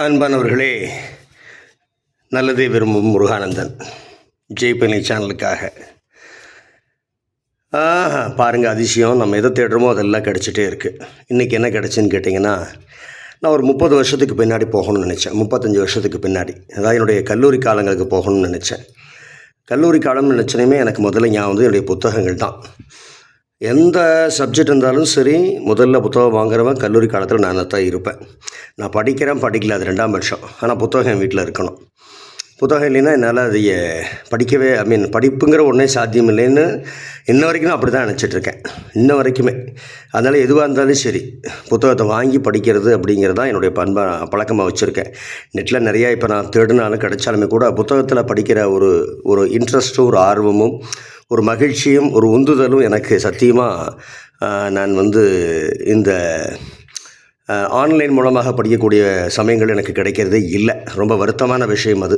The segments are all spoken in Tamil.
அன்பானவர்களே, நல்லதே விரும்பும் முருகானந்தன் ஜெய்பனி சேனலுக்காக பாருங்கள், அதிசயம். நம்ம எதை தேடுறோமோ அதெல்லாம் கிடச்சிட்டே இருக்குது. இன்றைக்கி என்ன கிடச்சின்னு கேட்டிங்கன்னா, நான் ஒரு 30 வருஷத்துக்கு பின்னாடி போகணும்னு நினச்சேன். 35 வருஷத்துக்கு பின்னாடி, அதாவது என்னுடைய கல்லூரி காலங்களுக்கு போகணும்னு நினச்சேன். கல்லூரி காலம்னு நினச்சனையுமே எனக்கு முதல்ல ஞாபகம் என்னுடைய புத்தகங்கள் தான். எந்த சப்ஜெக்ட் இருந்தாலும் சரி, முதல்ல புத்தகம் வாங்குறவன் கல்லூரி காலத்தில் நான் தான் இருப்பேன். நான் படிக்கல, அது 2ஆம் பட்சம். ஆனால் புத்தகம் என் வீட்டில் இருக்கணும். புத்தகம் இல்லைன்னா என்னால் அதை படிக்கவே படிப்புங்கிற ஒன்றே சாத்தியம் இல்லைன்னு இன்ன வரைக்கும் நான் அப்படி தான் நினச்சிட்ருக்கேன், இன்ன வரைக்குமே. அதனால் எதுவாக இருந்தாலும் சரி, புத்தகத்தை வாங்கி படிக்கிறது அப்படிங்கிறது தான் என்னுடைய பழக்கமாக வச்சுருக்கேன். நெட்டில் நிறையா இப்போ நான் தேடினாலும் கிடைச்சாலுமே கூட புத்தகத்தில் படிக்கிற ஒரு இன்ட்ரெஸ்ட்டும், ஒரு ஆர்வமும், ஒரு மகிழ்ச்சியும், ஒரு உந்துதலும் எனக்கு சத்தியமாக நான் இந்த ஆன்லைன் மூலமாக படிக்கக்கூடிய சமயங்கள் எனக்கு கிடைக்கிறதே இல்லை. ரொம்ப வருத்தமான விஷயம் அது.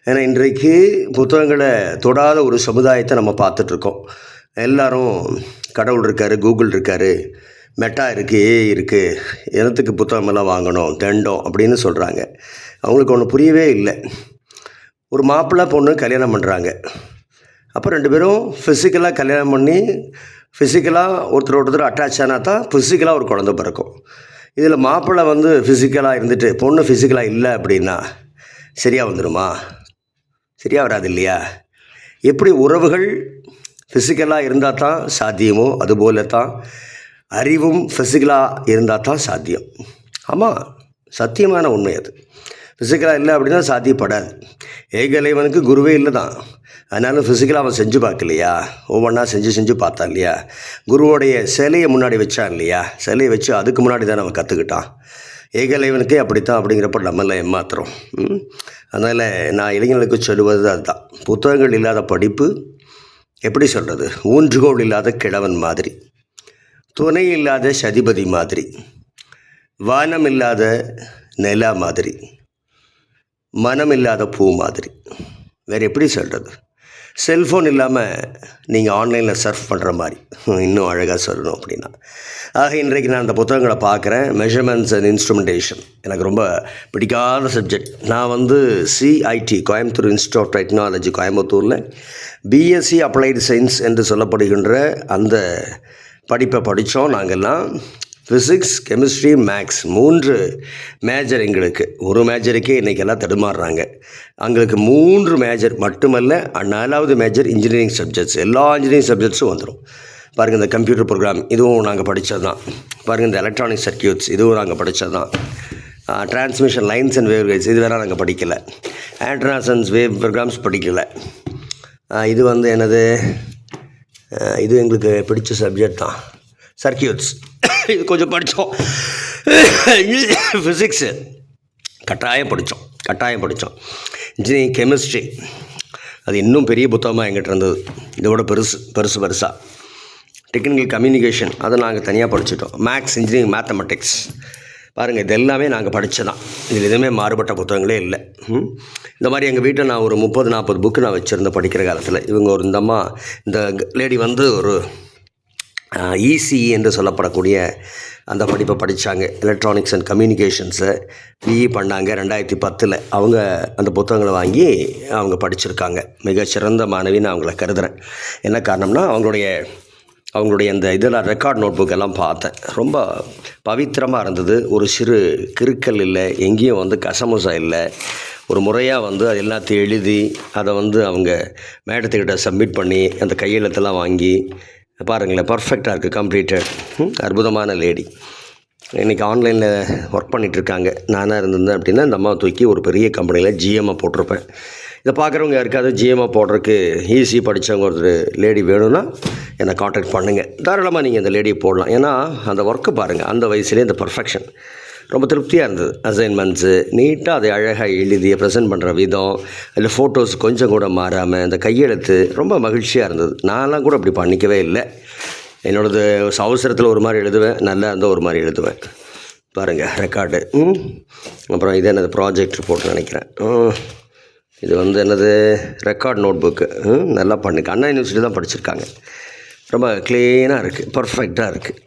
ஏன்னா இன்றைக்கு புத்தகங்களை தொடாத ஒரு சமுதாயத்தை நம்ம பார்த்துட்ருக்கோம். எல்லோரும் கடவுள் இருக்கார், கூகுள் இருக்கார், மெட்டா இருக்குது, ஏஐ இருக்குது, எனத்துக்கு புத்தகமெல்லாம் வாங்கணும், தண்டம் அப்படின்னு சொல்கிறாங்க. அவங்களுக்கு ஒன்று புரியவே இல்லை. ஒரு மாப்பிள்ளை பொண்ணு கல்யாணம் பண்ணுறாங்க. அப்போ 2 பேரும் ஃபிசிக்கலாக கல்யாணம் பண்ணி ஃபிசிக்கலாக ஒருத்தர் அட்டாச் ஆனால் தான் ஃபிசிக்கலாக ஒரு குழந்தை பிறக்கும். இதில் மாப்பிள்ளை ஃபிசிக்கலாக இருந்துட்டு பொண்ணு ஃபிசிக்கலாக இல்லை அப்படின்னா சரியாக வந்துடுமா? சரியாக வராது இல்லையா? எப்படி உறவுகள் ஃபிசிக்கலாக இருந்தால் தான் சாத்தியமோ, அதுபோல தான் அறிவும் ஃபிசிக்கலாக இருந்தால் தான் சாத்தியம். ஆமாம், சத்தியமான உண்மை அது. ஃபிசிக்கலாக இல்லை அப்படின்னா சாத்தியப்படாது. ஏகலைவனுக்கு குருவே இல்லை தான். அதனால ஃபிசிக்கலாக அவன் செஞ்சு பார்க்கலையா, ஒவ்வொன்றா செஞ்சு பார்த்தா இல்லையா? குருவோடைய சிலையை முன்னாடி வச்சான் இல்லையா? சிலையை வச்சு அதுக்கு முன்னாடி தான் அவன் கற்றுக்கிட்டான். ஏகலைவனுக்கே அப்படித்தான். அப்படிங்கிறப்ப நம்மளாம் ஏமாத்துறோம். அதனால் நான் இளைஞர்களுக்கு சொல்லுவது அதுதான். புத்தகங்கள் இல்லாத படிப்பு எப்படி சொல்கிறது? ஊன்றுகோல் இல்லாத கிழவன் மாதிரி, துணை இல்லாத சதிபதி மாதிரி, வானம் இல்லாத நிலா மாதிரி, மனம் இல்லாத பூ மாதிரி. வேறு எப்படி சொல்கிறது? செல்ஃபோன் இல்லாமல் நீங்கள் ஆன்லைனில் சர்ஃப் பண்ணுற மாதிரி, இன்னும் அழகாக சொல்லணும் அப்படின்னா. ஆக இன்றைக்கு நான் அந்த புத்தகங்களை பார்க்குறேன். மெஷர்மெண்ட்ஸ் அண்ட் இன்ஸ்ட்ருமெண்டேஷன் எனக்கு ரொம்ப பிடிக்காத சப்ஜெக்ட். நான் CIT, Coimbatore institute of technology, கோயம்புத்தூரில் பிஎஸ்சி அப்ளைடு சயின்ஸ் என்று சொல்லப்படுகின்ற அந்த படிப்பை படித்தோம் நாங்கள்லாம். ஃபிசிக்ஸ், கெமிஸ்ட்ரி, மேக்ஸ் 3 மேஜர் எங்களுக்கு. ஒரு மேஜருக்கே இன்றைக்கி எல்லாம் தடுமாறுறாங்க. எங்களுக்கு 3 மேஜர் மட்டுமல்ல, 4வது மேஜர் இன்ஜினியரிங் சப்ஜெக்ட்ஸ். எல்லா இன்ஜினியரிங் சப்ஜெக்ட்ஸும் வந்துடும். பாருங்கள், இந்த கம்ப்யூட்டர் ப்ரோக்ராம் இதுவும் நாங்கள் படித்தது தான். பாருங்கள், இந்த எலக்ட்ரானிக் சர்க்கியூட்ஸ் இதுவும் நாங்கள் படித்தது தான். Transmission lines and wave guides இது வேறு நாங்கள் படிக்கலை. ஆண்ட்ராஸ் அண்ட் வேவ் ப்ரோக்ராம்ஸ் படிக்கலை. இது என்னது, இது எங்களுக்கு பிடிச்ச சப்ஜெக்ட் தான், சர்க்கியூட்ஸ். இது கொஞ்சம் படித்தோம். ஃபிசிக்ஸு கட்டாயம் படித்தோம். இன்ஜினியரிங் கெமிஸ்ட்ரி அது இன்னும் பெரிய புத்தகமாக எங்கிட்ட இருந்தது. இதோட பெருசாக. டெக்னிக்கல் கம்யூனிகேஷன் அதை நாங்கள் தனியாக படிச்சிட்டோம். மேக்ஸ், இன்ஜினியரிங் மேத்தமெட்டிக்ஸ் பாருங்கள், இது எல்லாமே நாங்கள் படித்ததான். இதில் எதுவுமே மாறுபட்ட புத்தகங்களே இல்லை. இந்த மாதிரி எங்கள் வீட்டில் நான் ஒரு 30-40 புக்கு நான் வச்சுருந்தேன் படிக்கிற காலத்தில். இவங்க இந்த அம்மா, இந்த லேடி ஒரு இசிஇ என்று சொல்லப்படக்கூடிய அந்த படிப்பை படித்தாங்க. எலக்ட்ரானிக்ஸ் அண்ட் கம்யூனிகேஷன்ஸை பிஇ பண்ணாங்க. 2010 அவங்க அந்த புத்தகங்களை வாங்கி அவங்க படிச்சிருக்காங்க. மிகச்சிறந்த மாணவின்னு அவங்கள கருதுகிறேன். என்ன காரணம்னா, அவங்களுடைய அந்த இதெல்லாம் ரெக்கார்ட் நோட் புக் எல்லாம் பார்த்தேன். ரொம்ப பவித்திரமாக இருந்தது. ஒரு சிறு கிறுக்கல் இல்லை, எங்கேயும் கசமுசா இல்லை. ஒரு முறையாக அது எல்லாத்தையும் எழுதி அதை அவங்க மேடத்துக்கிட்ட சப்மிட் பண்ணி அந்த கையெழுத்தெல்லாம் வாங்கி பாருங்களேன், பர்ஃபெக்டாக இருக்குது, கம்ப்ளீட்டட். அற்புதமான லேடி. இன்றைக்கி ஆன்லைனில் ஒர்க் பண்ணிகிட்ருக்காங்க. நானாக இருந்திருந்தேன் அப்படின்னா இந்த அம்மா தூக்கி ஒரு பெரிய கம்பெனியில் ஜிஎம்மாக போட்டிருப்பேன். இதை பார்க்குறவங்க யாருக்காவது ஜிஎம்மாக போடுறதுக்கு ஈஸி படித்தவங்க ஒரு லேடி வேணும்னா என்னை காண்டாக்ட் பண்ணுங்கள். தாராளமாக நீங்கள் இந்த லேடியை போடலாம். ஏன்னா அந்த ஒர்க்கு பாருங்கள், அந்த வயசுலேயே இந்த பர்ஃபெக்ஷன் ரொம்ப திருப்தியாக இருந்தது. அசைன்மெண்ட்ஸு நீட்டாக அதை அழகாக எழுதி ப்ரெசென்ட் பண்ணுற விதம், இல்லை ஃபோட்டோஸ் கொஞ்சம் கூட மாறாமல் இந்த கையெழுத்து ரொம்ப மகிழ்ச்சியாக இருந்தது. நான்லாம் கூட அப்படி பண்ணிக்கவே இல்லை. என்னோடது அவசரத்தில் ஒரு மாதிரி எழுதுவேன், நல்லா இருந்தால் ஒரு மாதிரி எழுதுவேன். பாருங்கள், ரெக்கார்டு. அப்புறம் இது என்னது, ப்ராஜெக்ட் ரிப்போர்ட் நினைக்கிறேன். இது என்னது, ரெக்கார்ட் நோட் புக்கு. நல்லா பண்ணிக்க. அண்ணா யூனிவர்சிட்டி தான் படிச்சிருக்காங்க. ரொம்ப க்ளீனாக இருக்குது, பர்ஃபெக்டாக இருக்குது.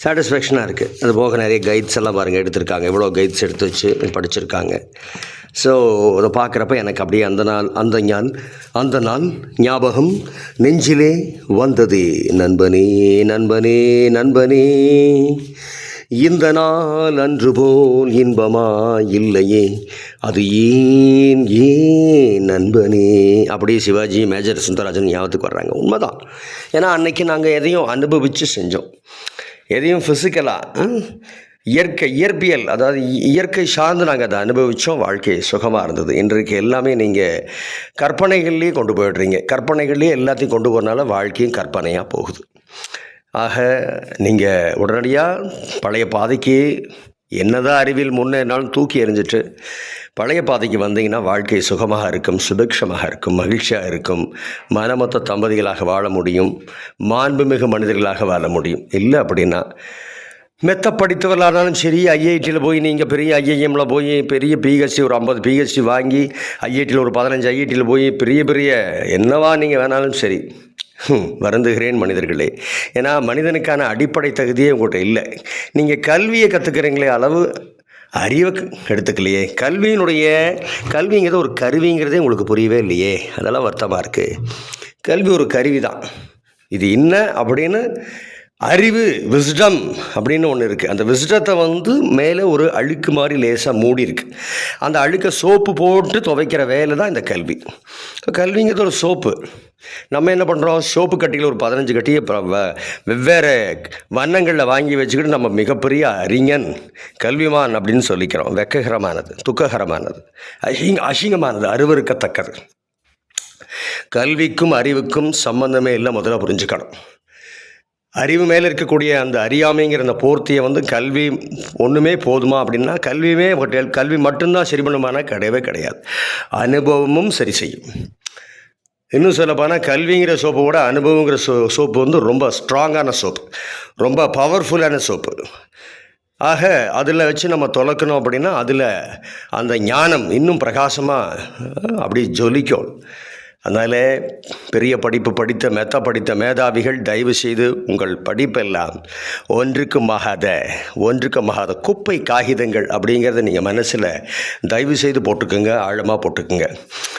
சாட்டிஸ்ஃபேக்ஷனாக இருக்குது. அது போக நிறைய கைட்ஸ் எல்லாம் பாருங்கள் எடுத்திருக்காங்க, எவ்வளோ கைட்ஸ் எடுத்து வச்சு படிச்சிருக்காங்க. ஸோ அதை பார்க்குறப்ப எனக்கு அப்படியே அந்த நாள் ஞாபகம் நெஞ்சிலே வந்தது. நண்பனே நண்பனே நண்பனே, இந்த நாள் அன்று போல் இன்பமா இல்லையே, அது ஏன் நண்பனே. அப்படியே சிவாஜி, மேஜர் சுந்தரராஜன் ஞாபகத்துக்கு வர்றாங்க. உண்மைதான். ஏன்னா அன்னைக்கு நாங்கள் எதையும் அனுபவித்து செஞ்சோம், எதையும் ஃபிசிக்கலாக இயற்பியல், அதாவது இயற்கை சார்ந்து நாங்கள் அதை அனுபவித்தோம். வாழ்க்கை சுகமாக இருந்தது. இன்றைக்கு எல்லாமே நீங்கள் கற்பனைகள்லேயே கொண்டு போய்ட்றீங்க. கற்பனைகள்லேயே எல்லாத்தையும் கொண்டு போகிறனால வாழ்க்கையும் கற்பனையாக போகுது. ஆக நீங்கள் உடனடியாக பழைய பாதைக்கு என்னதான் அறிவியல் முன்னேறினாலும் தூக்கி எறிஞ்சிட்டு பழைய பாதைக்கு வந்தீங்கன்னா வாழ்க்கை சுகமாக இருக்கும், சுபிக்ஷமாக இருக்கும், மகிழ்ச்சியாக இருக்கும், மனமொத்த தம்பதிகளாக வாழ முடியும், மாண்புமிகு மனிதர்களாக வாழ முடியும். இல்லை அப்படின்னா மெத்த படித்தவர்களானாலும் சரி, ஐஐடியில் போய் நீங்கள் பெரிய ஐஐஎம்மில் போய் பெரிய பிஹெச்டி ஒரு 50 பிஹெச்டி வாங்கி, ஐஐடியில் ஒரு 15 ஐஐடியில் போய் பெரிய என்னவா நீங்கள் வேணாலும் சரி, வருந்துகிறேன் மனிதர்களே. ஏன்னா மனிதனுக்கான அடிப்படை தகுதியே உங்கள்கிட்ட இல்லை. நீங்கள் கல்வியை கற்றுக்கிறீங்களே, அளவு அறிவை எடுத்துக்கலையே. கல்விங்கிறது ஒரு கருவிங்கிறதே உங்களுக்கு புரியவே இல்லையே. அதெல்லாம் வருத்தமாக இருக்குது. கல்வி ஒரு கருவி தான். இது என்ன அப்படின்னு அறிவு, விஸ்டம் அப்படின்னு ஒன்று இருக்குது. அந்த விஸ்டத்தை மேலே ஒரு அழுக்கு மாதிரி லேசாக மூடி இருக்குது. அந்த அழுக்கை சோப்பு போட்டு துவைக்கிற வேலை தான் இந்த கல்வி. கல்விங்கிறது ஒரு சோப்பு. நம்ம என்ன பண்ணுறோம், சோப்பு கட்டியில் ஒரு 15 கட்டியை வெவ்வேறு வண்ணங்களில் வாங்கி வச்சுக்கிட்டு நம்ம மிகப்பெரிய அறிஞன், கல்விமான் அப்படின்னு சொல்லிக்கிறோம். வெக்ககரமானது, துக்ககரமானது, அசிங்கமானது, அருவருக்கத்தக்கது. கல்விக்கும் அறிவுக்கும் சம்பந்தமே இல்லை. முதல்ல புரிஞ்சுக்கணும். அறிவு மேலே இருக்கக்கூடிய அந்த அறியாமைங்கிற அந்த போர்த்தியை கல்வி ஒன்றுமே போதுமா அப்படின்னா, கல்வி மட்டும்தான் சரி பண்ணுமானா கிடையவே கிடையாது. அனுபவமும் சரி செய்யும். இன்னும் சொல்லப்போனால் கல்விங்கிற சோப்பை விட அனுபவங்கிற சோப்பு ரொம்ப ஸ்ட்ராங்கான சோப்பு, ரொம்ப பவர்ஃபுல்லான சோப்பு. ஆக அதில் வச்சு நம்ம தொலைக்கணும் அப்படின்னா அதில் அந்த ஞானம் இன்னும் பிரகாசமாக அப்படி ஜொலிக்கும். அதனால் பெரிய படிப்பு படித்த மேதாவிகள் தயவு செய்து உங்கள் படிப்பெல்லாம் ஒன்றுக்கு மகாத குப்பை காகிதங்கள் அப்படிங்கிறத நீங்கள் மனசில் தயவு செய்து போட்டுக்குங்க, ஆழமாக போட்டுக்குங்க.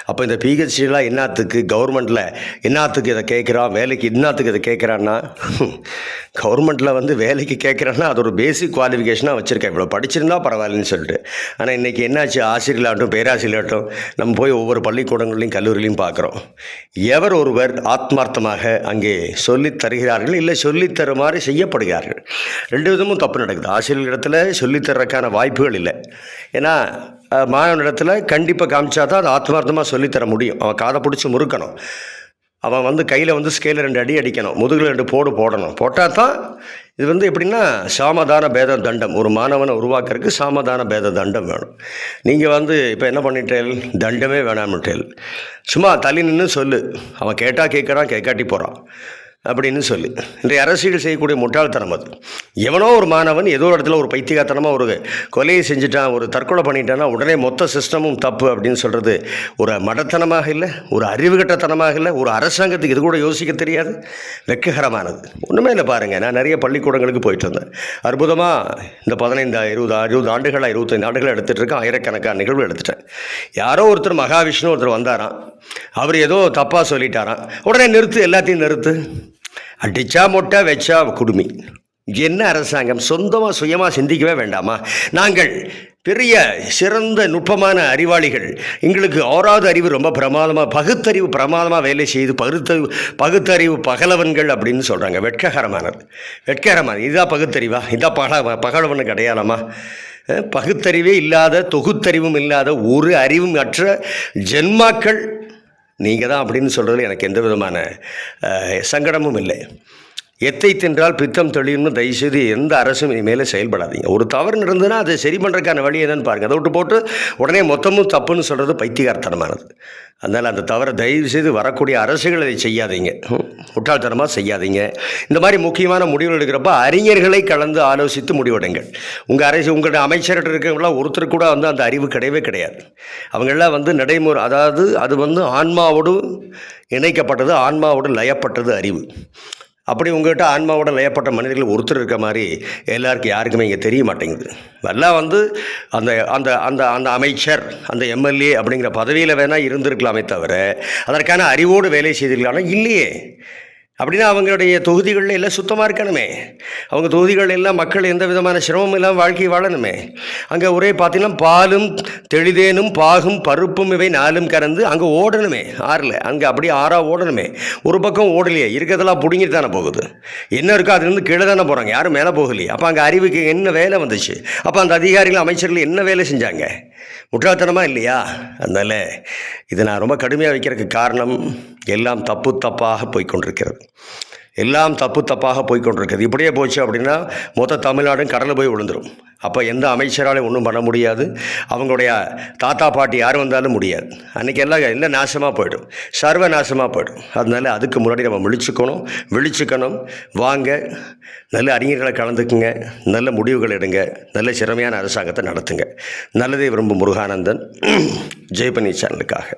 அப்போ இந்த பிஹெச்டிலாம் என்னத்துக்கு, கவர்மெண்ட்டில் என்னத்துக்கு இதை கேட்குறான், வேலைக்கு என்னத்துக்கு இதை கேட்குறான்னா, கவர்மெண்ட்டில் வேலைக்கு கேட்குறான்னா அது ஒரு பேசிக் குவாலிஃபிகேஷனாக வச்சுருக்கேன், இவ்வளோ படிச்சிருந்தா பரவாயில்லன்னு சொல்லிட்டு. ஆனால் இன்றைக்கி என்னாச்சு, ஆசிரியர்களாகட்டும் பேராசிரியராகட்டும் நம்ம போய் ஒவ்வொரு பள்ளிக்கூடங்களையும் கல்லூரிலையும் பார்க்குறோம். எவர் ஒருவர் ஆத்மார்த்தமாக அங்கே சொல்லித் தருகிறார்கள், இல்லை சொல்லித்தருமாறு செய்யப்படுகிறார்கள். 2 விதமும் தப்பு நடக்குது. ஆசிரியர்களிடத்தில் சொல்லித்தரக்கான வாய்ப்புகள் இல்லை. ஏன்னா மாணவனிடத்தில் கண்டிப்பாக காமிச்சா தான் அது ஆத்மார்த்தமாக சொல்லித்தர முடியும். அவன் காதை பிடிச்சி முறுக்கணும், அவன் கையில் ஸ்கேலில் 2 அடி அடிக்கணும், முதுகில் 2 போடணும். போட்டால் தான் இது எப்படின்னா சாமதான பேத தண்டம். ஒரு மாணவனை உருவாக்குறதுக்கு சாமதான பேத தண்டம் வேணும். நீங்கள் இப்போ என்ன பண்ணிட்டேல், தண்டமே வேணாம்ட்டேல். சும்மா தள்ளி நின்று சொல்லு, அவன் கேட்டால் கேட்குறான், கேட்காட்டி போகிறான் அப்படின்னு சொல்லி. இன்றைய அரசியல் செய்யக்கூடிய முட்டாள்தனம் அது. எவனோ ஒரு மாணவன் ஏதோ ஒரு இடத்துல ஒரு பைத்தியகாரத்தனமாக ஒரு கொலையை செஞ்சுட்டான், ஒரு தற்கொலை பண்ணிட்டான்னா உடனே மொத்த சிஸ்டமும் தப்பு அப்படின்னு சொல்கிறது ஒரு மடத்தனமாக இல்லை, ஒரு அறிவுகட்டத்தனமாக இல்லை, ஒரு அரசாங்கத்துக்கு இது கூட யோசிக்க தெரியாது, வெட்ககரமானது. ஒன்றுமே இல்லை. பாருங்கள், நான் நிறைய பள்ளிக்கூடங்களுக்கு போயிட்டு வந்தேன். அற்புதமாக இந்த 15 ஆண்டுகளாக 25 ஆண்டுகளாக எடுத்துகிட்டு இருக்கேன். ஆயிரக்கணக்கான நிகழ்வு எடுத்துட்டேன். யாரோ ஒருத்தர் மகாவிஷ்ணு ஒருத்தர் வந்தாராம், அவர் ஏதோ தப்பாக சொல்லிட்டாராம், உடனே நிறுத்து, எல்லாத்தையும் நிறுத்து, அடிச்சா மொட்டை வச்சா குடுமி. என்ன அரசாங்கம்? சுயமாக சிந்திக்கவே வேண்டாமா? நாங்கள் பெரிய சிறந்த நுட்பமான அறிவாளிகள், எங்களுக்கு 6வது அறிவு ரொம்ப பிரமாதமாக, பகுத்தறிவு பிரமாதமாக வேலை செய்து பகுத்தறிவு பகலவன்கள் அப்படின்னு சொல்கிறாங்க. வெட்ககரமானது. இதான் பகுத்தறிவா? இதான் பகலவனுக்கு அடையாளமா? பகுத்தறிவே இல்லாத, தொகுத்தறிவும் இல்லாத, ஒரு அறிவும் அற்ற ஜென்மாக்கள் நீங்கள் தான் அப்படின்னு சொல்கிறதுல எனக்கு எந்த விதமான சங்கடமும் இல்லை. எத்தை தின்றால் பித்தம் தெளியும்னு தயவுசெய்து எந்த அரசும் இனிமேல் செயல்படாதீங்க. ஒரு தவறு நடந்ததுன்னா அதை சரி பண்ணுறதுக்கான வழி என்னன்னு பாருங்கள். அதை விட்டு போட்டு உடனே மொத்தமும் தப்புன்னு சொல்கிறது பைத்தியகாரத்தனமானது. அதனால் அந்த தவறை தயவுசெய்து வரக்கூடிய அரசுகள் அதை செய்யாதீங்க, முட்டாள்தனமாக செய்யாதீங்க. இந்த மாதிரி முக்கியமான முடிவுகள் எடுக்கிறப்ப அறிஞர்களை கலந்து ஆலோசித்து முடிவெடுங்கள். உங்களோட அமைச்சர்கிட்ட இருக்கிறவங்களாம் ஒருத்தர் கூட அந்த அறிவு கிடையவே கிடையாது. அவங்களாம் நடைமுறை, அதாவது அது ஆன்மாவோடு இணைக்கப்பட்டது, ஆன்மாவோடு லயப்பட்டது அறிவு. அப்படி உங்கள்கிட்ட ஆன்மாவோட லயப்பட்ட மனிதர்கள் ஒருத்தர் இருக்க மாதிரி எல்லாருக்கும் யாருக்குமே இங்கே தெரிய மாட்டேங்குது. எல்லாம் வந்து அந்த அந்த அந்த அந்த அமைச்சர், அந்த எம்எல்ஏ அப்படிங்கிற பதவியில் வேணால் இருந்திருக்கலாமே தவிர அதற்கான அறிவோடு வேலை செய்திருக்கலாம்னா இல்லையே. அப்படின்னா அவங்களுடைய தொகுதிகளில் எல்லாம் சுத்தமாக இருக்கணுமே. அவங்க தொகுதிகள் எல்லாம் மக்கள் எந்த விதமான சிரமமும் இல்லாமல் வாழ்க்கையை வாழணுமே. அங்கே ஒரே பார்த்தீங்கன்னா பாலும் தெளிதேனும் பாகும் பருப்பும் இவை நாலும் கறந்து அங்கே ஓடணுமே. ஆறில் அங்கே அப்படியே ஆறாக ஓடணுமே. ஒரு பக்கம் ஓடலையே, இருக்கிறதெல்லாம் பிடுங்கிட்டு தானே போகுது. என்ன இருக்கோ அதுலேருந்து கீழே தானே போகிறாங்க, யாரும் மேலே போகலையே. அப்போ அங்கே அறிவுக்கு என்ன வேலை வந்துச்சு? அப்போ அந்த அதிகாரிகள் அமைச்சர்கள் என்ன வேலை செஞ்சாங்க? முட்டாள்தனமாக இல்லையா? அதனால் இதை நான் ரொம்ப கடுமையாக வைக்கிறதுக்கு காரணம், எல்லாம் தப்பு தப்பாக போய்கொண்டிருக்கிறது. எல்லாம் தப்பு தப்பாக போய்கொண்டிருக்கிறது. இப்படியே போச்சு அப்படின்னா மொத்த தமிழ்நாடும் கடலில் போய் விழுந்துடும். அப்போ எந்த அமைச்சராலையும் ஒன்றும் பண்ண முடியாது. அவங்களுடைய தாத்தா பாட்டி யார் வந்தாலும் முடியாது. அன்றைக்கி எல்லாம் நாசமாக போய்டும், சர்வ நாசமாக போய்டும். அதனால அதுக்கு முன்னாடி நம்ம விழிச்சுக்கணும். வாங்க, நல்ல அறிஞர்களை கலந்துக்குங்க, நல்ல முடிவுகள் எடுங்க, நல்ல சிறமையான அரசாங்கத்தை நடத்துங்க. நல்லதை விரும்பும் முருகானந்தன், ஜெய்பனி சேனலுக்காக.